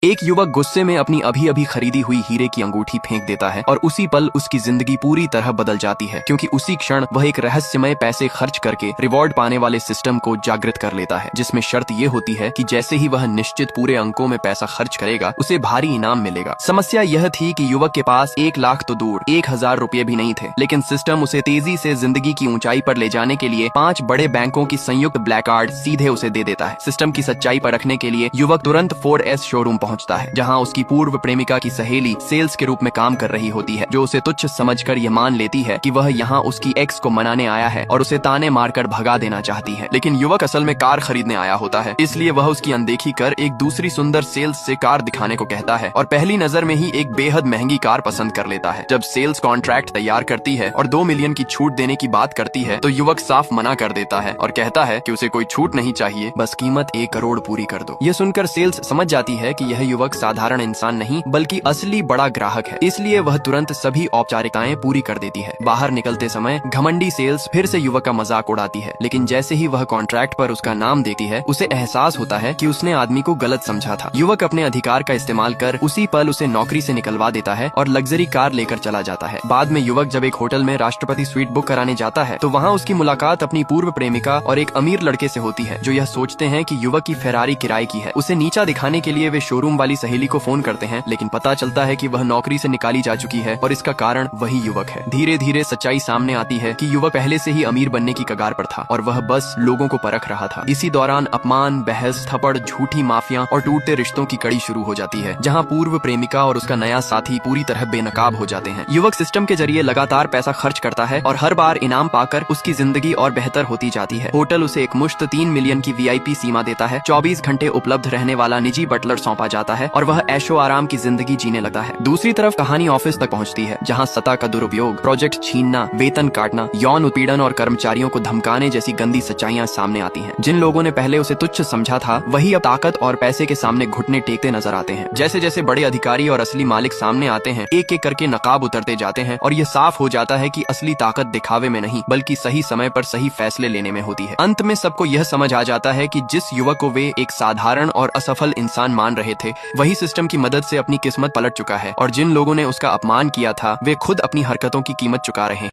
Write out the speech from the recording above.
एक युवक गुस्से में अपनी अभी अभी खरीदी हुई हीरे की अंगूठी फेंक देता है और उसी पल उसकी जिंदगी पूरी तरह बदल जाती है, क्योंकि उसी क्षण वह एक रहस्यमय पैसे खर्च करके रिवॉर्ड पाने वाले सिस्टम को जागृत कर लेता है, जिसमें शर्त ये होती है कि जैसे ही वह निश्चित पूरे अंकों में पैसा खर्च करेगा उसे भारी इनाम मिलेगा। समस्या यह थी कि युवक के पास 1 लाख तो दूर 1000 रुपए भी नहीं थे, लेकिन सिस्टम उसे तेजी से जिंदगी की ऊंचाई पर ले जाने के लिए 5 बड़े बैंकों की संयुक्त ब्लैक कार्ड सीधे उसे दे देता है। सिस्टम की सच्चाई परखने के लिए युवक तुरंत फोर्ड एस शोरूम पहुंचता है, जहां उसकी पूर्व प्रेमिका की सहेली सेल्स के रूप में काम कर रही होती है, जो उसे तुच्छ समझकर यह मान लेती है कि वह यहाँ उसकी एक्स को मनाने आया है और उसे ताने मारकर भगा देना चाहती है। लेकिन युवक असल में कार खरीदने आया होता है, इसलिए वह उसकी अनदेखी कर एक दूसरी सुंदर सेल्स से कार दिखाने को कहता है और पहली नजर में ही एक बेहद महंगी कार पसंद कर लेता है। जब सेल्स कॉन्ट्रैक्ट तैयार करती है और 2 मिलियन की छूट देने की बात करती है तो युवक साफ मना कर देता है और कहता है कि उसे कोई छूट नहीं चाहिए, बस कीमत 1 करोड़ पूरी कर दो। यह सुनकर सेल्स समझ जाती है कि यह युवक साधारण इंसान नहीं बल्कि असली बड़ा ग्राहक है, इसलिए वह तुरंत सभी औपचारिकताएं पूरी कर देती है। बाहर निकलते समय घमंडी सेल्स फिर से युवक का मजाक उड़ाती है, लेकिन जैसे ही वह कॉन्ट्रैक्ट पर उसका नाम देखती है उसे एहसास होता है कि उसने आदमी को गलत समझा था। युवक अपने अधिकार का इस्तेमाल कर उसी पल उसे नौकरी से निकलवा देता है और लग्जरी कार लेकर चला जाता है। बाद में युवक जब एक होटल में राष्ट्रपति स्वीट बुक कराने जाता है तो वहाँ उसकी मुलाकात अपनी पूर्व प्रेमिका और एक अमीर लड़के से होती है, जो यह सोचते हैं कि युवक की फेरारी किराए की है। उसे नीचा दिखाने के लिए वे शोरूम वाली सहेली को फोन करते हैं, लेकिन पता चलता है कि वह नौकरी से निकाली जा चुकी है और इसका कारण वही युवक है। धीरे धीरे सच्चाई सामने आती है कि युवक पहले से ही अमीर बनने की कगार पर था और वह बस लोगों को परख रहा था। इसी दौरान अपमान, बहस, थप्पड़, झूठी माफिया और टूटते रिश्तों की कड़ी शुरू हो जाती है, जहाँ पूर्व प्रेमिका और उसका नया साथी पूरी तरह बेनकाब हो जाते हैं। युवक सिस्टम के जरिए लगातार पैसा खर्च करता है और हर बार इनाम पाकर उसकी जिंदगी और बेहतर होती जाती है। होटल उसे एक मुश्त 3 मिलियन की VIP सीमा देता है, 24 घंटे उपलब्ध रहने वाला निजी बटलर सौंपा जाता है और वह ऐशो आराम की जिंदगी जीने लगता है। दूसरी तरफ कहानी ऑफिस तक पहुंचती है, जहां सत्ता का दुरुपयोग, प्रोजेक्ट छीनना, वेतन काटना, यौन उत्पीड़न और कर्मचारियों को धमकाने जैसी गंदी सच्चाइयां सामने आती हैं। जिन लोगों ने पहले उसे तुच्छ समझा था वही अब ताकत और पैसे के सामने घुटने टेकते नजर आते हैं। जैसे जैसे बड़े अधिकारी और असली मालिक सामने आते हैं, एक एक करके नकाब उतरते जाते हैं और ये साफ हो जाता है कि असली ताकत दिखावे में नहीं बल्कि सही समय पर सही फैसले लेने में होती है। अंत में सबको यह समझ आ जाता है कि जिस युवक को वे एक साधारण और असफल इंसान मान रहे थे वही सिस्टम की मदद से अपनी किस्मत पलट चुका है और जिन लोगों ने उसका अपमान किया था वे खुद अपनी हरकतों की कीमत चुका रहे हैं।